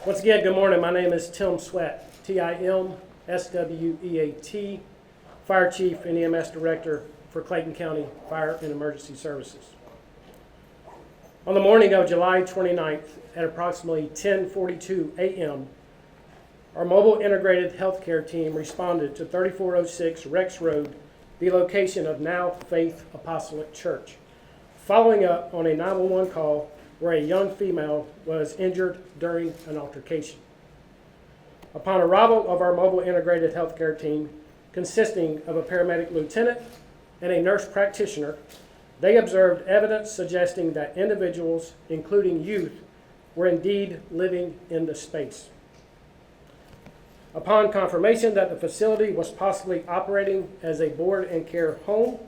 Once again, good morning. My name is Tim Sweat, T-I-M-S-W-E-A-T, Fire Chief and EMS Director for Clayton County Fire and Emergency Services. On the morning of July 29th at approximately 10:42 a.m., our mobile integrated healthcare team responded to 3406 Rex Road, the location of Now Faith Apostolic Church, following up on a 911 call where a young female was injured during an altercation. Upon arrival of our mobile integrated healthcare team, consisting of a paramedic lieutenant and a nurse practitioner, they observed evidence suggesting that individuals, including youth, were indeed living in the space. Upon confirmation that the facility was possibly operating as a board and care home,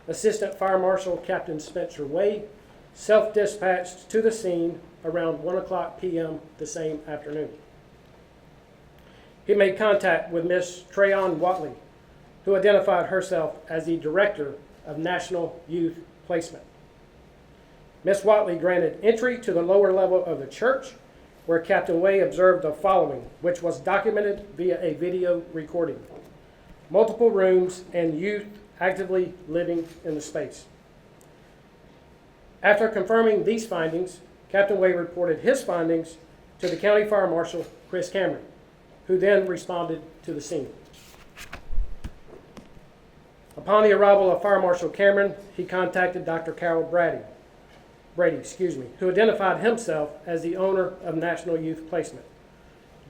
Assistant Fire Marshal Captain Spencer Way self-dispatched to the scene around 1:00 p.m. the same afternoon. He made contact with Ms. Trayon Watley, who identified herself as the Director of National Youth Placement. Ms. Watley granted entry to the lower level of the church, where Captain Way observed the following, which was documented via a video recording: multiple rooms and youth actively living in the space. After confirming these findings, Captain Way reported his findings to the County Fire Marshal, Chris Cameron, who then responded to the scene. Upon the arrival of Fire Marshal Cameron, he contacted Dr. Carol Brady, who identified himself as the owner of National Youth Placement.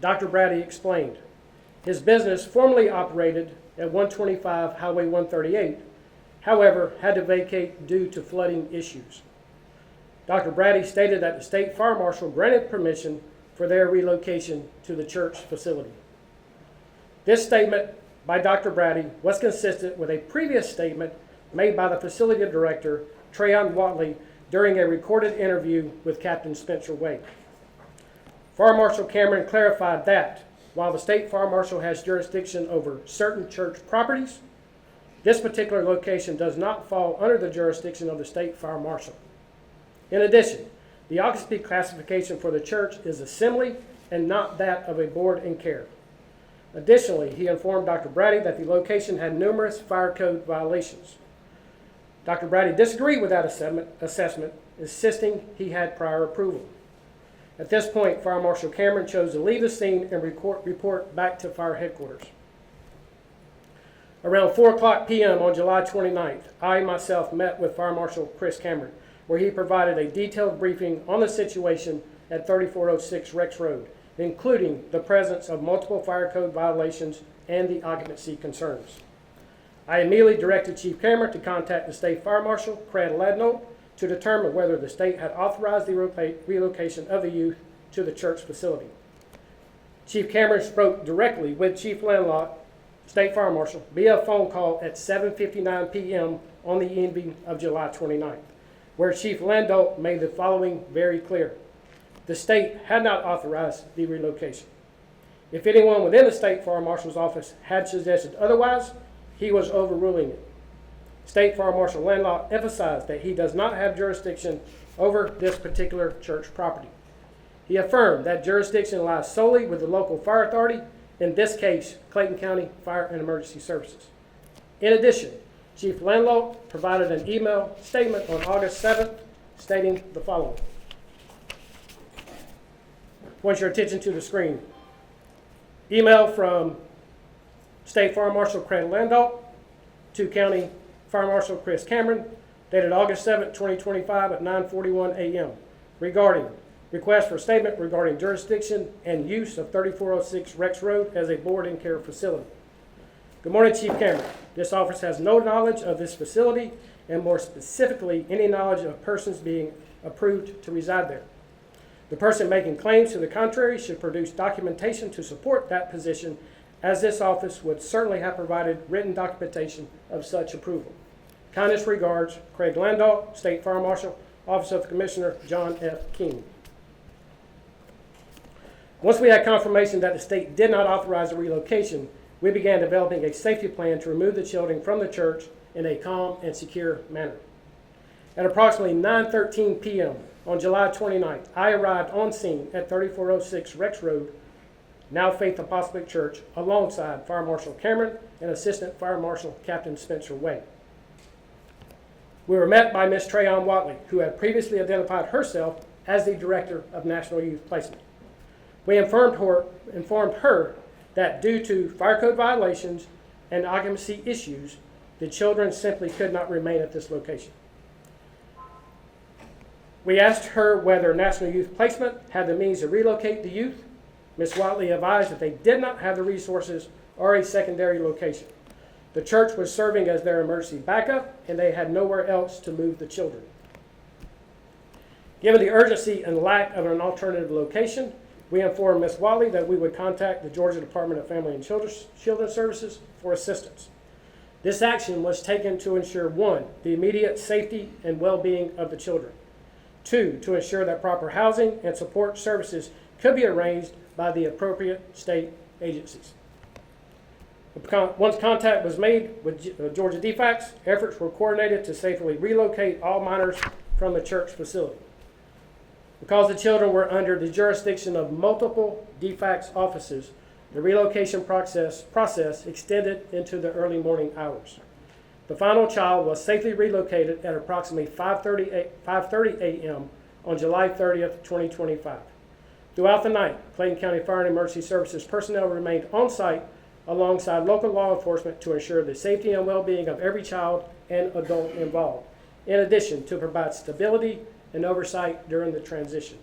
Dr. Brady explained, his business formerly operated at 125 Highway 138, however, had to vacate due to flooding issues. Dr. Brady stated that the State Fire Marshal granted permission for their relocation to the church facility. This statement by Dr. Brady was consistent with a previous statement made by the facility director, Trayon Watley, during a recorded interview with Captain Spencer Way. Fire Marshal Cameron clarified that while the State Fire Marshal has jurisdiction over certain church properties, this particular location does not fall under the jurisdiction of the State Fire Marshal. In addition, the occupancy classification for the church is assembly and not that of a board and care. Additionally, he informed Dr. Brady that the location had numerous fire code violations. Dr. Brady disagreed with that assessment, insisting he had prior approval. At this point, Fire Marshal Cameron chose to leave the scene and report back to fire headquarters. Around 4:00 p.m. on July 29th, I myself met with Fire Marshal Chris Cameron, where he provided a detailed briefing on the situation at 3406 Rex Road, including the presence of multiple fire code violations and the occupancy concerns. I immediately directed Chief Cameron to contact the State Fire Marshal, Craig Ladnolt, to determine whether the state had authorized the relocation of the youth to the church facility. Chief Cameron spoke directly with Chief Ladnolt, State Fire Marshal, via phone call at 7:59 p.m. on the evening of July 29th, where Chief Ladnolt made the following very clear. The state had not authorized the relocation. If anyone within the State Fire Marshal's office had suggested otherwise, he was overruling it. State Fire Marshal Ladnolt emphasized that he does not have jurisdiction over this particular church property. He affirmed that jurisdiction lies solely with the local fire authority, in this case, Clayton County Fire and Emergency Services. In addition, Chief Ladnolt provided an email statement on August 7th stating the following. Point your attention to the screen. Email from State Fire Marshal Craig Ladnolt to County Fire Marshal Chris Cameron, dated August 7, 2025 at 9:41 a.m. regarding request for statement regarding jurisdiction and use of 3406 Rex Road as a board and care facility. Good morning, Chief Cameron. This office has no knowledge of this facility, and more specifically, any knowledge of persons being approved to reside there. The person making claims to the contrary should produce documentation to support that position, as this office would certainly have provided written documentation of such approval. Kindest regards, Craig Ladnolt, State Fire Marshal, Office of the Commissioner, John F. King. Once we had confirmation that the state did not authorize the relocation, we began developing a safety plan to remove the children from the church in a calm and secure manner. At approximately 9:13 p.m., On July 29th, I arrived on scene at 3406 Rex Road, now Faith Apostolic Church, alongside Fire Marshal Cameron and Assistant Fire Marshal Captain Spencer Way. We were met by Ms. Trayon Watley, who had previously identified herself as the Director of National Youth Placement. We informed her that due to fire code violations and occupancy issues, the children simply could not remain at this location. We asked her whether National Youth Placement had the means to relocate the youth. Ms. Watley advised that they did not have the resources or a secondary location. The church was serving as their emergency backup, and they had nowhere else to move the children. Given the urgency and lack of an alternative location, we informed Ms. Watley that we would contact the Georgia Department of Family and Children's Services for assistance. This action was taken to ensure, 1, the immediate safety and well-being of the children. 2, to ensure that proper housing and support services could be arranged by the appropriate state agencies. Once contact was made with Georgia DFACS, efforts were coordinated to safely relocate all minors from the church facility. Because the children were under the jurisdiction of multiple DFACS offices, the relocation process extended into the early morning hours. The final child was safely relocated at approximately 5:30 a.m. on July 30th, 2025. Throughout the night, Clayton County Fire and Emergency Services personnel remained on site alongside local law enforcement to ensure the safety and well-being of every child and adult involved, in addition to provide stability and oversight during the transition.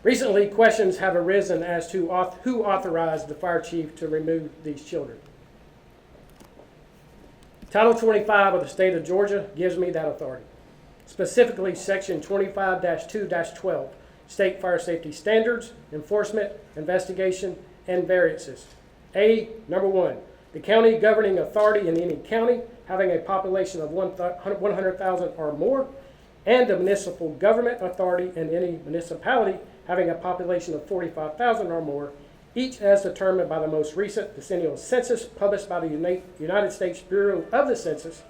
Recently, questions have arisen as to who authorized the fire chief to remove these children. Title 25 of the state of Georgia gives me that authority. Specifically, Section 25-2-12, State Fire Safety Standards, Enforcement, Investigation, and Variances. Number 1, the county governing authority in any county having a population of 100,000 or more, and the municipal government authority in any municipality having a population of 45,000 or more, each as determined by the most recent decennial census published by the United States Bureau of the Census,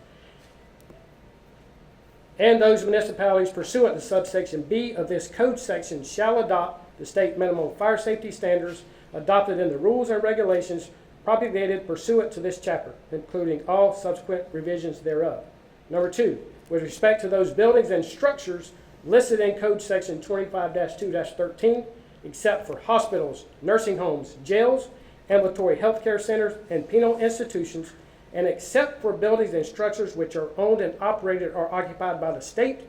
and those municipalities pursuant to subsection B of this code section shall adopt the state minimum fire safety standards adopted in the rules and regulations propagated pursuant to this chapter, including all subsequent revisions thereof. Number 2, with respect to those buildings and structures listed in code section 25-2-13, except for hospitals, nursing homes, jails, ambulatory health care centers, and penal institutions, and except for buildings and structures which are owned and operated or occupied by the state,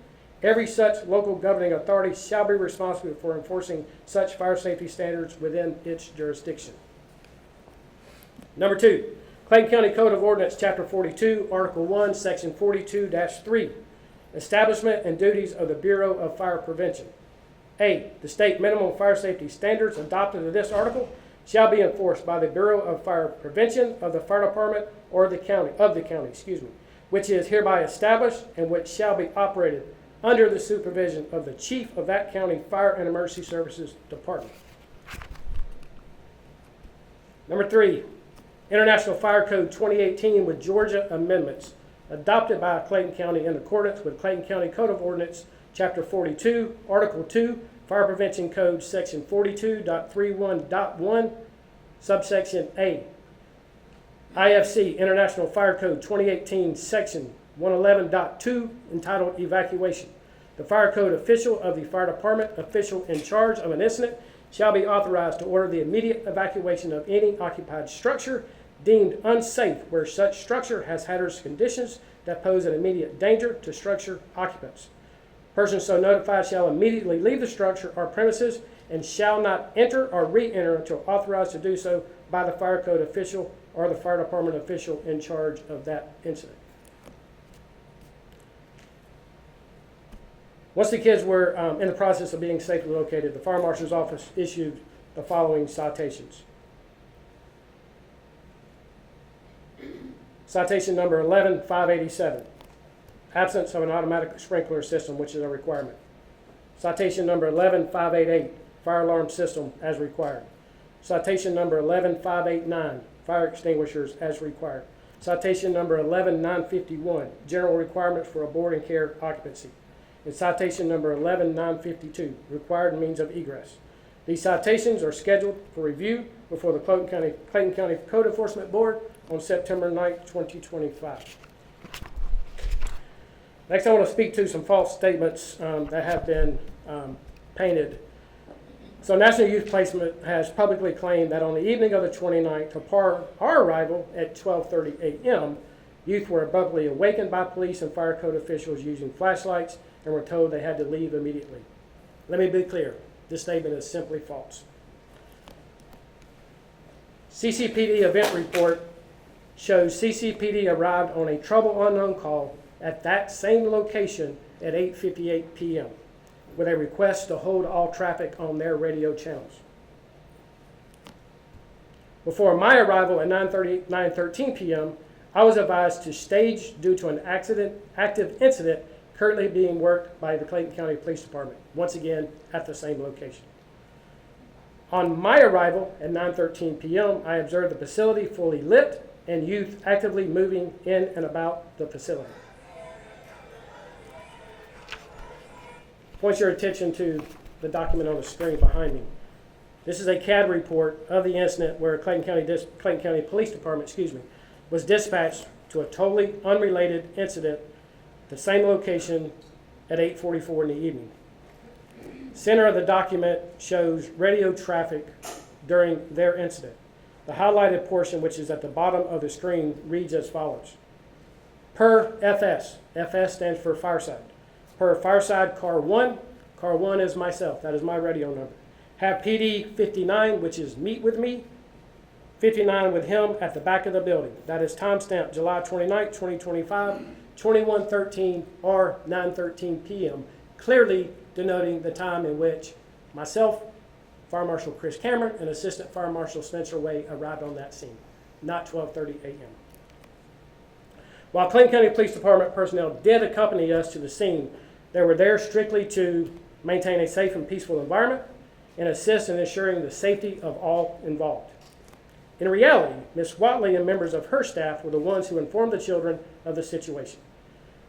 every such local governing authority shall be responsible for enforcing such fire safety standards within its jurisdiction. Number 2, Clayton County Code of Ordinance, Chapter 42, Article 1, Section 42-3, Establishment and Duties of the Bureau of Fire Prevention. The state minimum fire safety standards adopted in this article shall be enforced by the Bureau of Fire Prevention of the Fire Department or the county, which is hereby established and which shall be operated under the supervision of the Chief of that county Fire and Emergency Services Department. Number 3, International Fire Code 2018 with Georgia amendments adopted by Clayton County in accordance with Clayton County Code of Ordinance, Chapter 42, Article 2, Fire Prevention Code, Section 42.31.1, Subsection A. IFC, International Fire Code 2018, Section 111.2, entitled Evacuation. The fire code official of the fire department, official in charge of an incident, shall be authorized to order the immediate evacuation of any occupied structure deemed unsafe where such structure has hazardous conditions that pose an immediate danger to structure occupants. Persons so notified shall immediately leave the structure or premises and shall not enter or re-enter until authorized to do so by the fire code official or the fire department official in charge of that incident. Once the kids were in the process of being safely located, the fire marshal's office issued the following citations. Citation number 11-587, absence of an automatic sprinkler system, which is a requirement. Citation number 11-588, fire alarm system as required. Citation number 11-589, fire extinguishers as required. Citation number 11951, general requirements for a board and care occupancy. And citation number 11952, required means of egress. These citations are scheduled for review before the Clayton County Code Enforcement Board on September 9th, 2025. Next, I want to speak to some false statements that have been painted. So National Youth Placement has publicly claimed that on the evening of the 29th, upon our arrival at 12:30 a.m., youth were abruptly awakened by police and fire code officials using flashlights and were told they had to leave immediately. Let me be clear, this statement is simply false. CCPD event report shows CCPD arrived on a trouble unknown call at that same location at 8:58 p.m. with a request to hold all traffic on their radio channels. Before my arrival at 9:13 p.m., I was advised to stage due to an active incident currently being worked by the Clayton County Police Department, once again at the same location. On my arrival at 9:13 p.m., I observed the facility fully lit and youth actively moving in and about the facility. Point your attention to the document on the screen behind me. This is a CAD report of the incident where Clayton County Police Department, was dispatched to a totally unrelated incident, the same location at 8:44 in the evening. Center of the document shows radio traffic during their incident. The highlighted portion, which is at the bottom of the screen, reads as follows. Per FS, FS stands for Fireside. Per Fireside Car 1 is myself, that is my radio number. Have PD 59, which is meet with me, 59 with him at the back of the building. That is timestamp July 29, 2025, 21:13 or 9:13 p.m., clearly denoting the time in which myself, Fire Marshal Chris Cameron, and Assistant Fire Marshal Spencer Way arrived on that scene, not 12:30 a.m. While Clayton County Police Department personnel did accompany us to the scene, they were there strictly to maintain a safe and peaceful environment and assist in ensuring the safety of all involved. In reality, Ms. Watley and members of her staff were the ones who informed the children of the situation.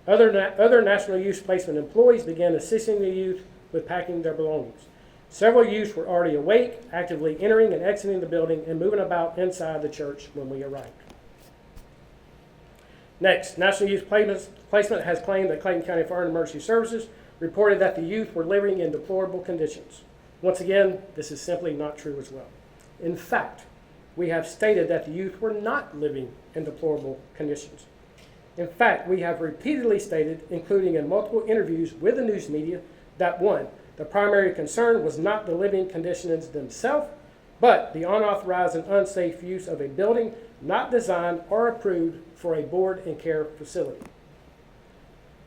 Other National Youth Placement employees began assisting the youth with packing their belongings. Several youth were already awake, actively entering and exiting the building and moving about inside the church when we arrived. Next, National Youth Placement has claimed that Clayton County Fire and Emergency Services reported that the youth were living in deplorable conditions. Once again, this is simply not true as well. In fact, we have stated that the youth were not living in deplorable conditions. In fact, we have repeatedly stated, including in multiple interviews with the news media, that one, the primary concern was not the living conditions themselves, but the unauthorized and unsafe use of a building not designed or approved for a board and care facility.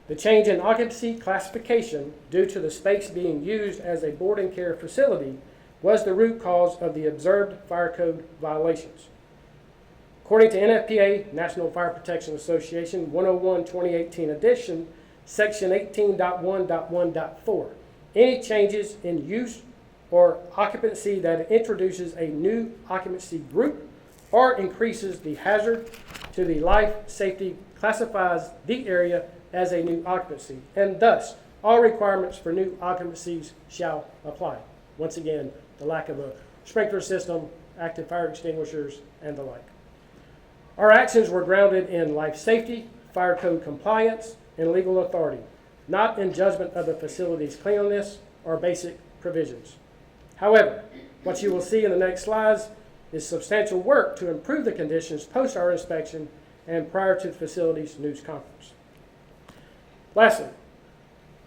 The change in occupancy classification due to the space being used as a board and care facility was the root cause of the observed fire code violations. According to NFPA, National Fire Protection Association 101-2018 edition, section 18.1.1.4, any changes in use or occupancy that introduces a new occupancy group or increases the hazard to the life safety classifies the area as a new occupancy, and thus all requirements for new occupancies shall apply. Once again, the lack of a sprinkler system, active fire extinguishers, and the like. Our actions were grounded in life safety, fire code compliance, and legal authority, not in judgment of the facility's cleanliness or basic provisions. However, what you will see in the next slides is substantial work to improve the conditions post our inspection and prior to the facility's news conference. Lastly,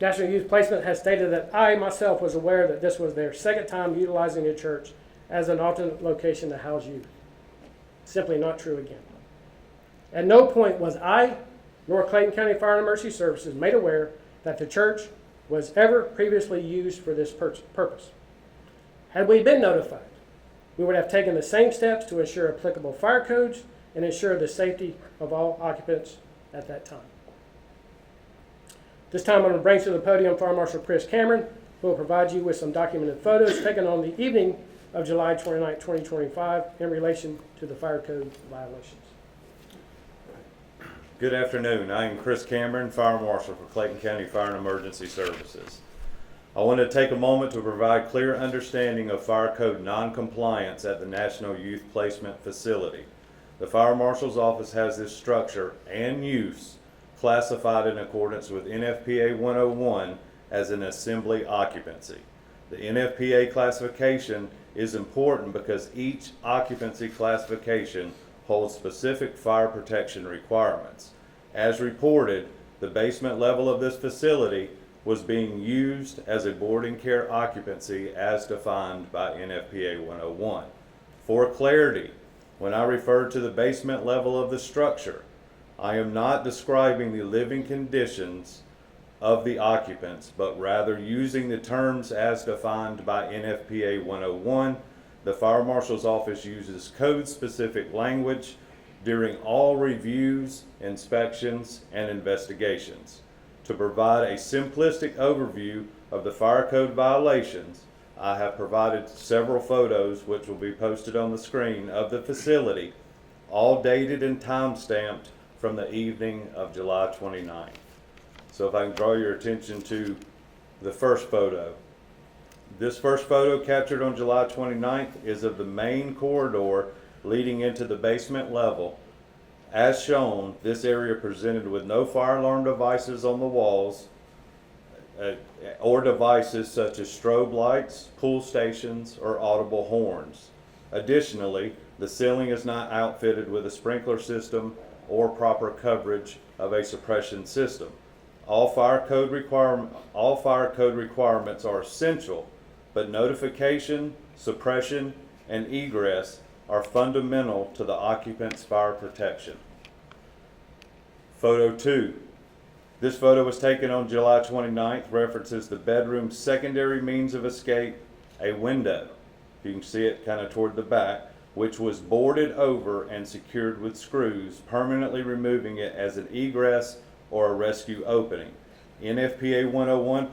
National Youth Placement has stated that I myself was aware that this was their second time utilizing the church as an alternate location to house youth. Simply not true again. At no point was I nor Clayton County Fire and Emergency Services made aware that the church was ever previously used for this purpose. Had we been notified, we would have taken the same steps to ensure applicable fire codes and ensure the safety of all occupants at that time. This time I'm going to bring to the podium Fire Marshal Chris Cameron, who will provide you with some documented photos taken on the evening of July 29, 2025 in relation to the fire code violations. Good afternoon. I am Chris Cameron, Fire Marshal for Clayton County Fire and Emergency Services. I want to take a moment to provide clear understanding of fire code non-compliance at the National Youth Placement Facility. The Fire Marshal's Office has this structure and use classified in accordance with NFPA 101 as an assembly occupancy. The NFPA classification is important because each occupancy classification holds specific fire protection requirements. As reported, the basement level of this facility was being used as a boarding care occupancy as defined by NFPA 101. For clarity, when I refer to the basement level of the structure, I am not describing the living conditions of the occupants, but rather using the terms as defined by NFPA 101. The Fire Marshal's Office uses code-specific language during all reviews, inspections, and investigations. To provide a simplistic overview of the fire code violations, I have provided several photos which will be posted on the screen of the facility, all dated and time-stamped from the evening of July 29th. So if I can draw your attention to the first photo. This first photo captured on July 29th is of the main corridor leading into the basement level. As shown, this area presented with no fire alarm devices on the walls or devices such as strobe lights, pull stations, or audible horns. Additionally, the ceiling is not outfitted with a sprinkler system or proper coverage of a suppression system. All fire code requirements are essential, but notification, suppression, and egress are fundamental to the occupant's fire protection. Photo 2. This photo was taken on July 29th, references the bedroom's secondary means of escape, a window. You can see it kind of toward the back, which was boarded over and secured with screws, permanently removing it as an egress or a rescue opening. NFPA 101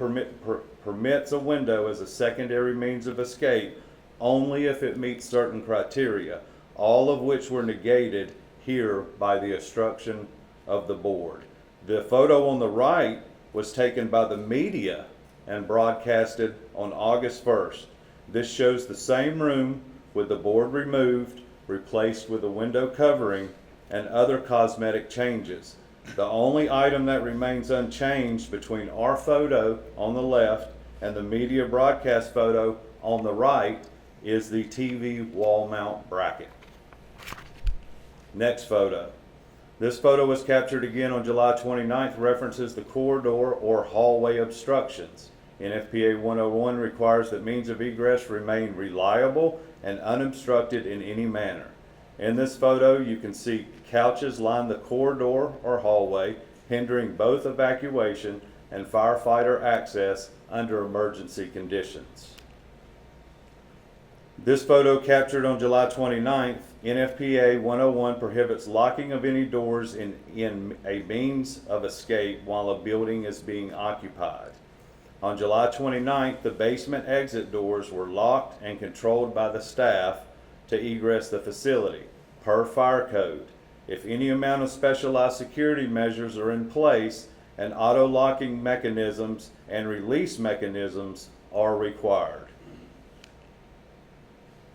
permits a window as a secondary means of escape only if it meets certain criteria, all of which were negated here by the obstruction of the board. The photo on the right was taken by the media and broadcasted on August 1st. This shows the same room with the board removed, replaced with a window covering, and other cosmetic changes. The only item that remains unchanged between our photo on the left and the media broadcast photo on the right is the TV wall mount bracket. Next photo. This photo was captured again on July 29th, references the corridor or hallway obstructions. NFPA 101 requires that means of egress remain reliable and unobstructed in any manner. In this photo, you can see couches line the corridor or hallway, hindering both evacuation and firefighter access under emergency conditions. This photo captured on July 29th, NFPA 101 prohibits locking of any doors in a means of escape while a building is being occupied. On July 29th, the basement exit doors were locked and controlled by the staff to egress the facility, per fire code. If any amount of specialized security measures are in place, and auto-locking mechanisms and release mechanisms are required.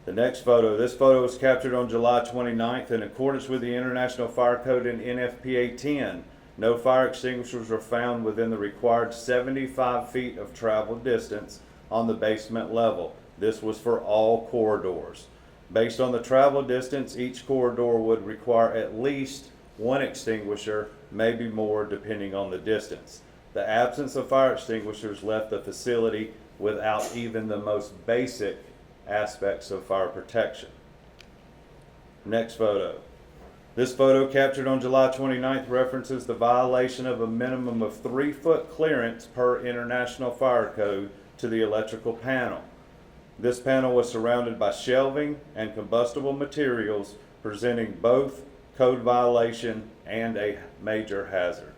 The next photo. This photo was captured on July 29th in accordance with the International Fire Code and NFPA 10. No fire extinguishers were found within the required 75 feet of travel distance on the basement level. This was for all corridors. Based on the travel distance, each corridor would require at least one extinguisher, maybe more depending on the distance. The absence of fire extinguishers left the facility without even the most basic aspects of fire protection. Next photo. This photo captured on July 29th references the violation of a minimum of 3-foot clearance per International Fire Code to the electrical panel. This panel was surrounded by shelving and combustible materials, presenting both code violation and a major hazard.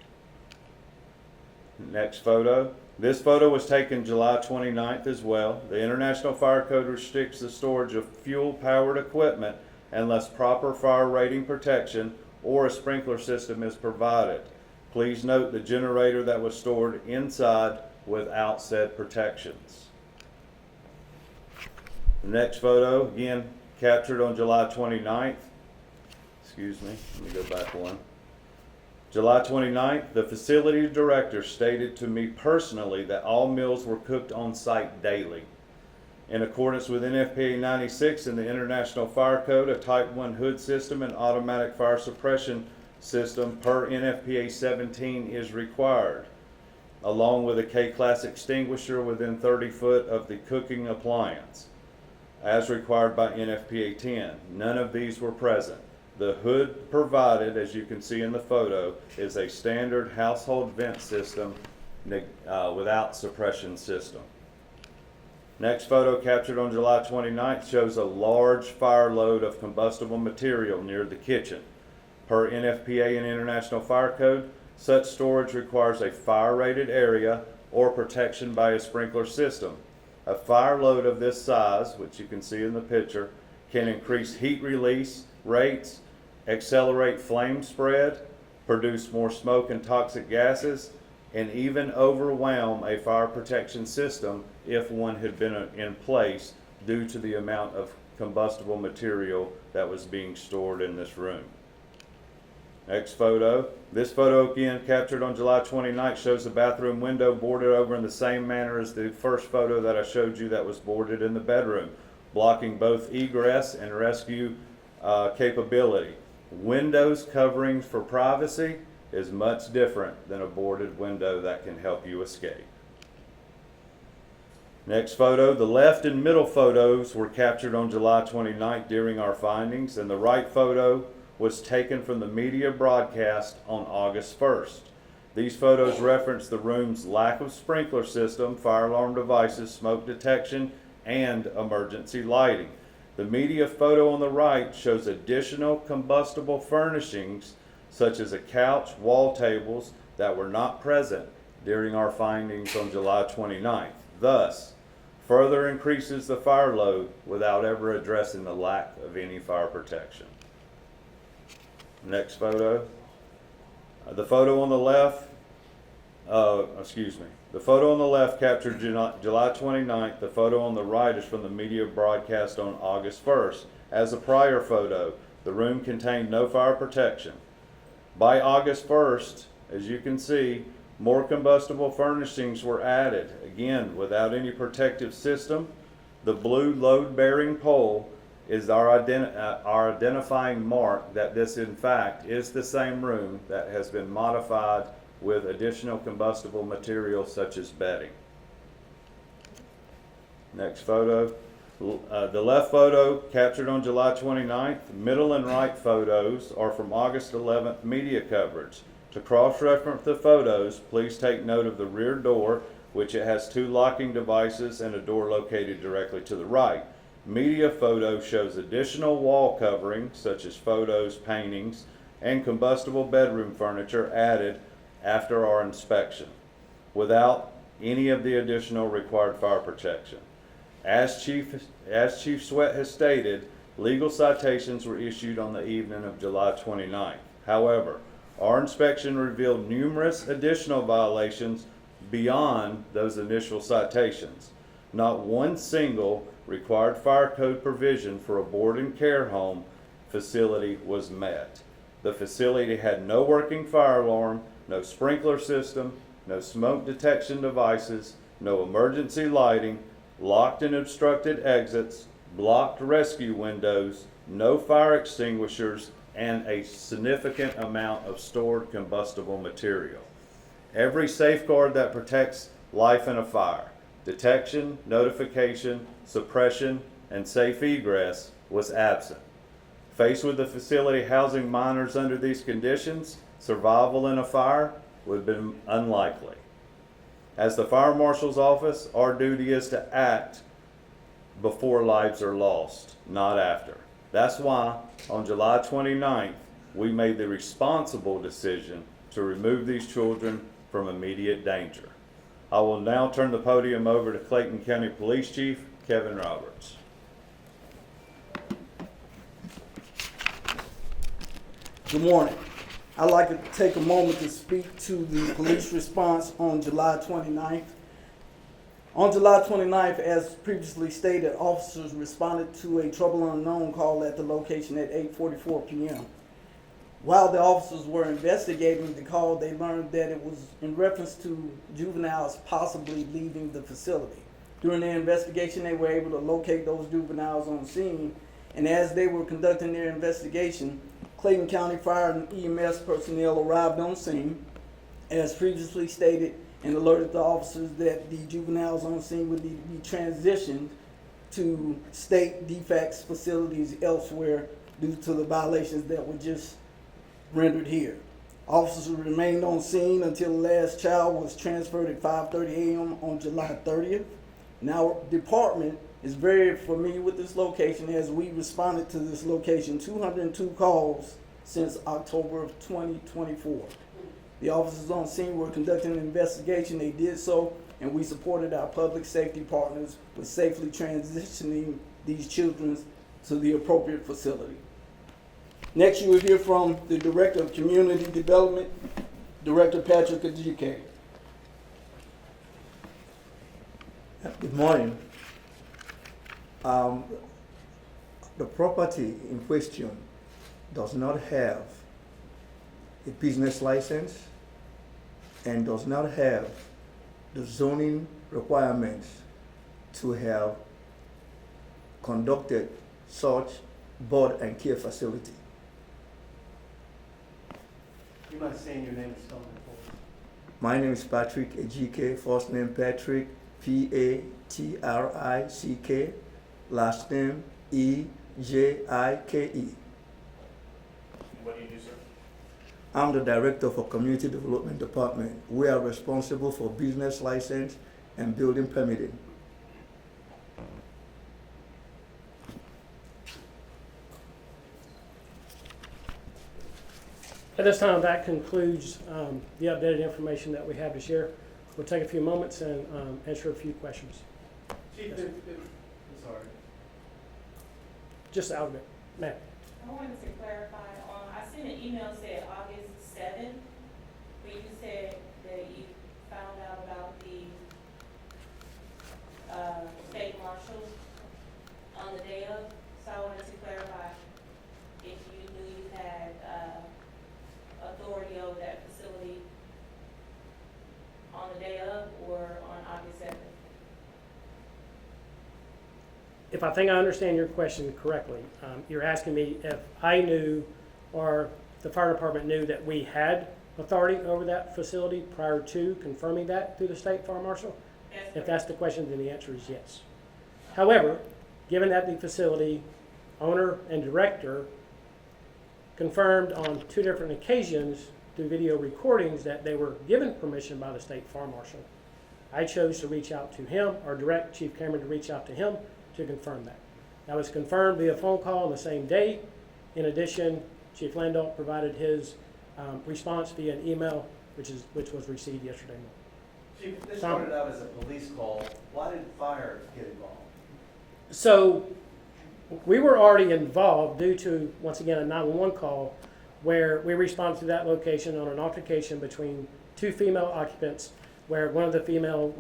Next photo. This photo was taken July 29th as well. The International Fire Code restricts the storage of fuel-powered equipment unless proper fire rating protection or a sprinkler system is provided. Please note the generator that was stored inside without said protections. The next photo, again, captured on July 29th. Excuse me, let me go back one. July 29th, the facility director stated to me personally that all meals were cooked on site daily. In accordance with NFPA 96 and the International Fire Code, a Type 1 hood system and automatic fire suppression system per NFPA 17 is required, along with a K-class extinguisher within 30 foot of the cooking appliance, as required by NFPA 10. None of these were present. The hood provided, as you can see in the photo, is a standard household vent system without suppression system. Next photo, captured on July 29th, shows a large fire load of combustible material near the kitchen. Per NFPA and International Fire Code, such storage requires a fire-rated area or protection by a sprinkler system. A fire load of this size, which you can see in the picture, can increase heat release rates, accelerate flame spread, produce more smoke and toxic gases, and even overwhelm a fire protection system if one had been in place due to the amount of combustible material that was being stored in this room. Next photo. This photo, again captured on July 29th, shows the bathroom window boarded over in the same manner as the first photo that I showed you that was boarded in the bedroom, blocking both egress and rescue capability. Windows coverings for privacy is much different than a boarded window that can help you escape. Next photo, the left and middle photos were captured on July 29th during our findings, and the right photo was taken from the media broadcast on August 1st. These photos reference the room's lack of sprinkler system, fire alarm devices, smoke detection, and emergency lighting. The media photo on the right shows additional combustible furnishings such as a couch, wall tables that were not present during our findings on July 29th. Thus, further increases the fire load without ever addressing the lack of any fire protection. Next photo. The photo on the left, the photo on the left captured July 29th. The photo on the right is from the media broadcast on August 1st. As the prior photo, the room contained no fire protection. By August 1st, as you can see, more combustible furnishings were added, again without any protective system. The blue load-bearing pole is our identifying mark that this in fact is the same room that has been modified with additional combustible materials such as bedding. Next photo. The left photo captured on July 29th. Middle and right photos are from August 11th media coverage. To cross-reference the photos, please take note of the rear door, which it has two locking devices and a door located directly to the right. Media photo shows additional wall covering, such as photos, paintings, and combustible bedroom furniture added after our inspection, without any of the additional required fire protection. As Chief Sweat has stated, legal citations were issued on the evening of July 29th. However, our inspection revealed numerous additional violations beyond those initial citations. Not one single required fire code provision for a board and care home facility was met. The facility had no working fire alarm, no sprinkler system, no smoke detection devices, no emergency lighting, locked and obstructed exits, blocked rescue windows, no fire extinguishers, and a significant amount of stored combustible material. Every safeguard that protects life in a fire, detection, notification, suppression, and safe egress was absent. Faced with the facility housing minors under these conditions, survival in a fire would have been unlikely. As the Fire Marshal's Office, our duty is to act before lives are lost, not after. That's why on July 29th, we made the responsible decision to remove these children from immediate danger. I will now turn the podium over to Clayton County Police Chief Kevin Roberts. Good morning. I'd like to take a moment to speak to the police response on July 29th. On July 29th, as previously stated, officers responded to a trouble unknown call at the location at 8:44 p.m. While the officers were investigating the call, they learned that it was in reference to juveniles possibly leaving the facility. During their investigation, they were able to locate those juveniles on scene, and as they were conducting their investigation, Clayton County Fire and EMS personnel arrived on scene, as previously stated, and alerted the officers that the juveniles on scene would need to be transitioned to state defects facilities elsewhere due to the violations that were just rendered here. Officers remained on scene until the last child was transferred at 5:30 a.m. on July 30th. And our department is very familiar with this location, as we responded to this location 202 calls since October of 2024. The officers on scene were conducting an investigation. They did so, and we supported our public safety partners with safely transitioning these children to the appropriate facility. Next, you will hear from the Director of Community Development, Director Patrick Ajike. Good morning. The property in question does not have a business license and does not have the zoning requirements to have conducted such board and care facility. You mind saying your name and spelling it for us? My name is Patrick Ejike, first name Patrick, Patrick, last name Ejike. What do you do, sir? I'm the Director for Community Development Department. We are responsible for business license and building permitting. At this time, that concludes the updated information that we have to share. We'll take a few moments and answer a few questions. Chief, Yes, sir. I'm sorry. Just out of it. Ma'am. I wanted to clarify, I sent an email said August 7th, but you said that you found out about the, state marshal on the day of, so I wanted to clarify if you knew you had, authority over that facility on the day of or on August 7th. If I think I understand your question correctly, you're asking me if I knew or the fire department knew that we had authority over that facility prior to confirming that through the state fire marshal? If that's the question, then the answer is yes. However, given that the facility owner and director confirmed on 2 different occasions through video recordings that they were given permission by the state fire marshal, I chose to reach out to him or direct Chief Cameron to reach out to him to confirm that. That was confirmed via phone call on the same day. In addition, Chief Landau provided his response via an email, which was received yesterday morning. Chief, this started out as a police call. Why did fire get involved? So we were already involved due to, once again, a 911 call where we responded to that location on an altercation between 2 female occupants, where one of the female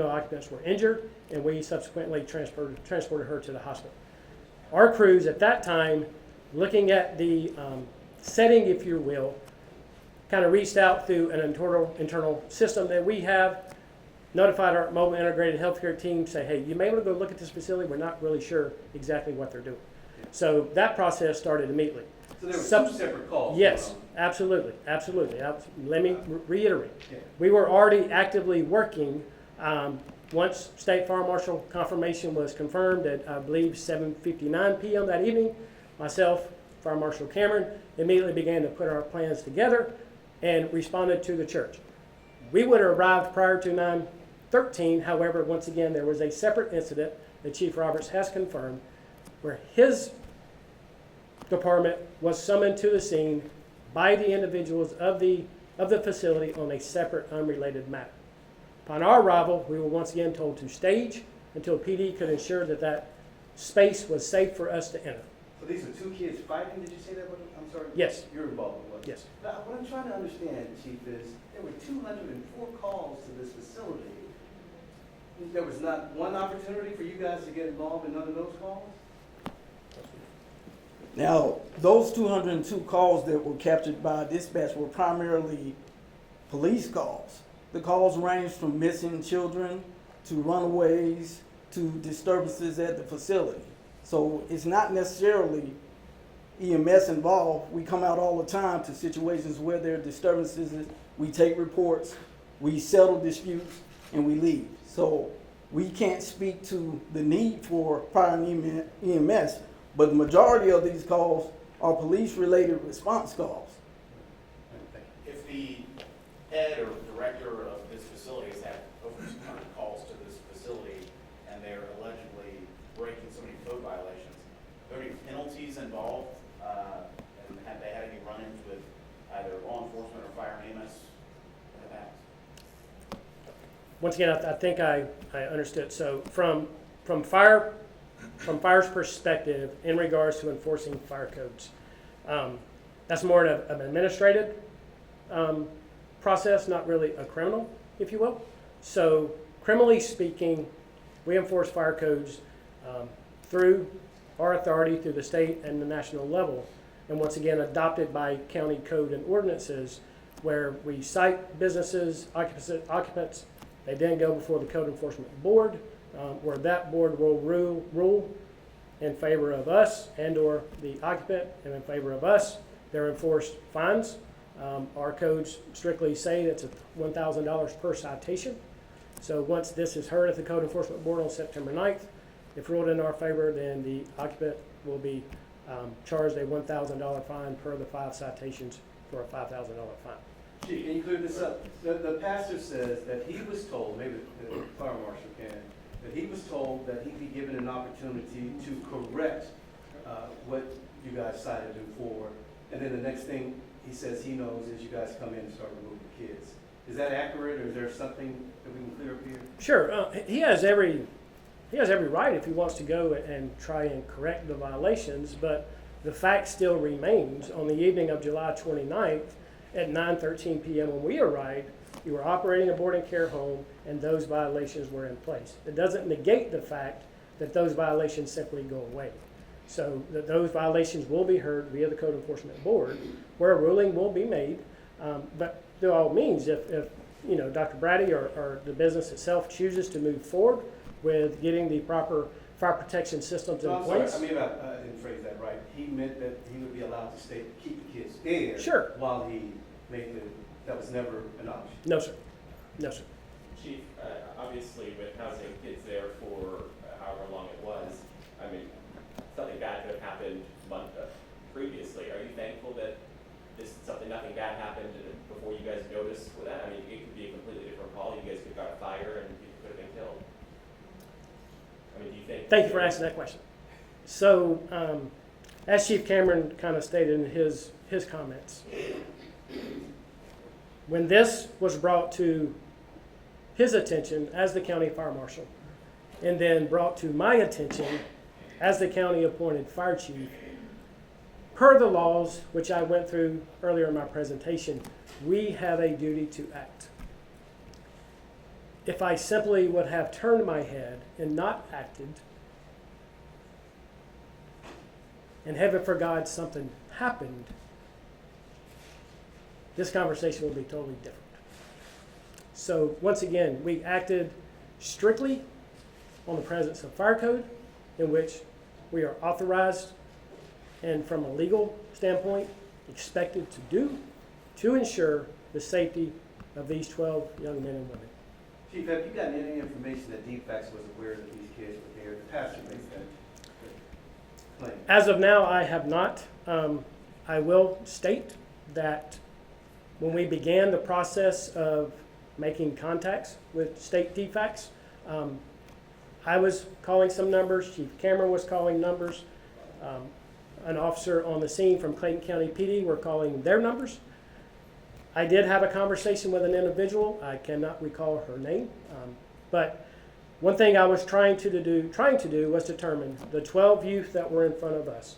occupants were injured, and we subsequently transported her to the hospital. Our crews at that time, looking at the setting, if you will, kind of reached out through an internal system that we have, notified our mobile integrated healthcare team, say, hey, you may want to go look at this facility. We're not really sure exactly what they're doing. So that process started immediately. So there were 2 separate calls? Yes, going absolutely. Let me reiterate. Yeah. We were already actively working once State Fire Marshal confirmation was confirmed at, I believe, 7:59 p.m. that evening. Myself, Fire Marshal Cameron, immediately began to put our plans together and responded to the church. We would have arrived prior to 9:13. However, once again, there was a separate incident that Chief Roberts has confirmed where his department was summoned to the scene by the individuals of the facility on a separate, unrelated matter. Upon our arrival, we were once again told to stage until PD could ensure that that space was safe for us to enter. So these are two kids fighting, did you say that? I'm sorry? Yes. You're involved in what? Yes. Now, what I'm trying to understand, Chief, is there were 204 calls to this facility. There was not one opportunity for you guys to get involved in none of those calls? Now, those 202 calls that were captured by dispatch were primarily police calls. The calls ranged from missing children to runaways to disturbances at the facility. So it's not necessarily EMS involved. We come out all the time to situations where there are disturbances. We take reports, we settle disputes, and we leave. So we can't speak to the need for prior EMS, but the majority of these calls are police-related response calls. If the head or director of this facility has had over 200 calls to this facility and they're allegedly breaking so many code violations, are there any penalties involved? And have they had any run-ins with either law enforcement or fire and EMS in the past? Once again, I think I understood. So from fire's perspective in regards to enforcing fire codes, that's more of an administrative process, not really a criminal, if you will. So criminally speaking, we enforce fire codes through our authority through the state and the national level, and once again adopted by county code and ordinances, where we cite businesses, occupants. They then go before the code enforcement board, where that board will rule in favor of us and or the occupant, and in favor of us, they're enforced fines. Our codes strictly say it's $1,000 per citation. So once this is heard at the code enforcement board on September 9th, if ruled in our favor, then the occupant will be charged a $1,000 fine per the 5 citations for a $5,000 fine. Chief, can you clear this up? The pastor says that he was told, maybe the fire marshal can, that he was told that he'd be given an opportunity to correct what you guys cited him for. And then the next thing he says he knows is you guys come in and start removing kids. Is that accurate, or is there something that we can clear up here? Sure, he has every right if he wants to go and try and correct the violations, but the fact still remains on the evening of July 29th at 9:13 p.m. when we arrived, you were operating a boarding care home and those violations were in place. It doesn't negate the fact that those violations simply go away. So those violations will be heard via the Code Enforcement Board, where a ruling will be made. But by all means, if you know Dr. Brady or the business itself chooses to move forward with getting the proper fire protection systems in place. Sorry, I didn't phrase that right. He meant that he would be allowed to stay, keep the kids there. Sure. While he made that was never an option. No, sir. No, sir. Chief, obviously with housing kids there for however long it was, I mean, something bad could have happened previously. Are you thankful that nothing bad happened before you guys noticed with that? I mean, it could be a completely different call. You guys could have got a fire and people could have been killed. I mean, do you think? Thank you for asking that question. So, as Chief Cameron kind of stated in his comments, when this was brought to his attention as the county fire marshal, and then brought to my attention as the county appointed fire chief, per the laws, which I went through earlier in my presentation, we have a duty to act. If I simply would have turned my head and not acted, and heaven forbid something happened, this conversation will be totally different. So once again, we acted strictly on the presence of fire code, in which we are authorized and from a legal standpoint expected to do to ensure the safety of these 12 young men and women. Chief, have you gotten any information that DFAX was aware that these kids were there? The pastor makes that claim. As of now, I have not. I will state that when we began the process of making contacts with state DFAX, I was calling some numbers, Chief Cameron was calling numbers, an officer on the scene from Clayton County PD were calling their numbers. I did have a conversation with an individual. I cannot recall her name, but one thing I was trying to do was determine the 12 youth that were in front of us.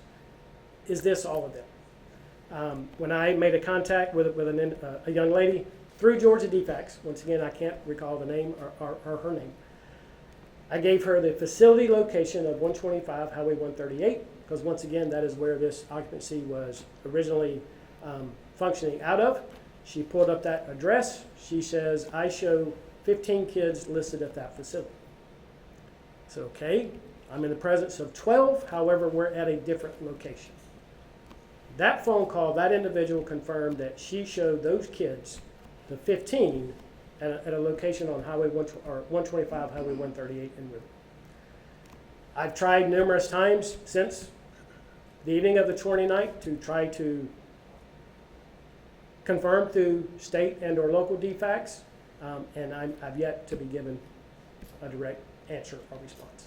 is this all of them? When I made a contact with a young lady through Georgia DFACS, once again, I can't recall the name or her name, I gave her the facility location of 125 Highway 138, because once again, that is where this occupancy was originally functioning out of. She pulled up that address. She says, I show 15 kids listed at that facility. So, okay, I'm in the presence of 12, however, we're at a different location. That phone call, that individual confirmed that she showed those kids, the 15, at a location on Highway 125, Highway 138 in River. I've tried numerous times since the evening of the 29th to try to confirm through state and or local DFACS, and I've yet to be given a direct answer or response.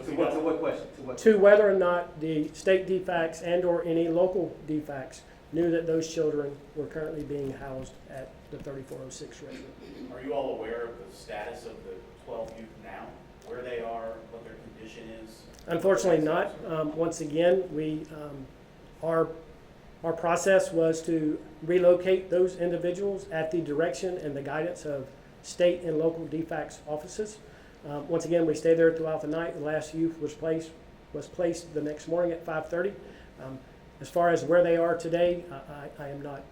To what question? To whether or not the state DFACS and or any local DFACS knew that those children were currently being housed at the 3406 residence. Are you all aware of the status of the 12 youth now? Where they are, what their condition is? Unfortunately not. Once again, our process was to relocate those individuals at the direction and the guidance of state and local DFACS offices. Once again, we stayed there throughout the night. The last youth was placed the next morning at 5:30. As far as where they are today, I have no idea.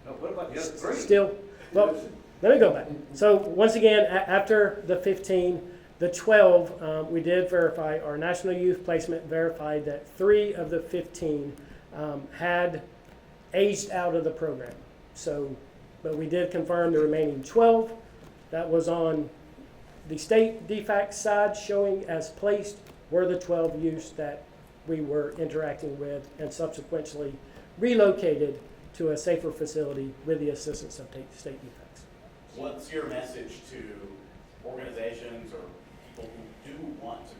No, what about the other three? Still, well, let me go back. So once again, after the 15, the 12, we did verify, our National Youth Placement verified that 3 of the 15 had aged out of the program. So, but we did confirm the remaining 12. That was on the state DFACS side, showing as placed were the 12 youths that we were interacting with and subsequently relocated to a safer facility with the assistance of state DFACS. What's your message to organizations or people who do want to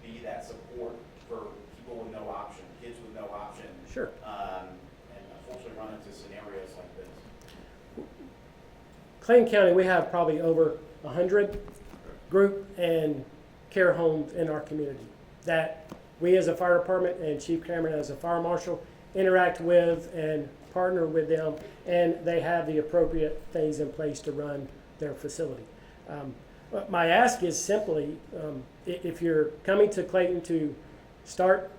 be that support for people with no option, kids with no option? Sure. And unfortunately run into scenarios like this? Clayton County, we have probably over 100 group and care homes in our community that we as a fire department and Chief Cameron as a fire marshal interact with and partner with them, and they have the appropriate things in place to run their facility. My ask is simply, if you're coming to Clayton to start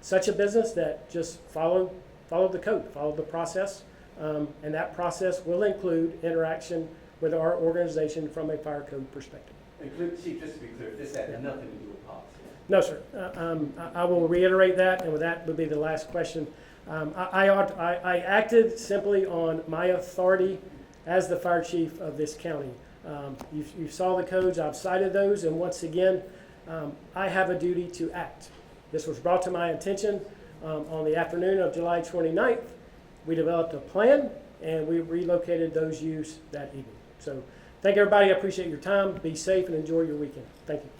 such a business, that just follow the code, follow the process, and that process will include interaction with our organization from a fire code perspective. And Chief, just to be clear, this had nothing to do with policy. No, sir. I will reiterate that, and with that would be the last question. I acted simply on my authority as the fire chief of this county. You saw the codes, I've cited those, and once again, I have a duty to act. This was brought to my attention on the afternoon of July 29th. We developed a plan, and we relocated those youths that evening. So thank everybody. I appreciate your time. Be safe and enjoy your weekend. Thank you.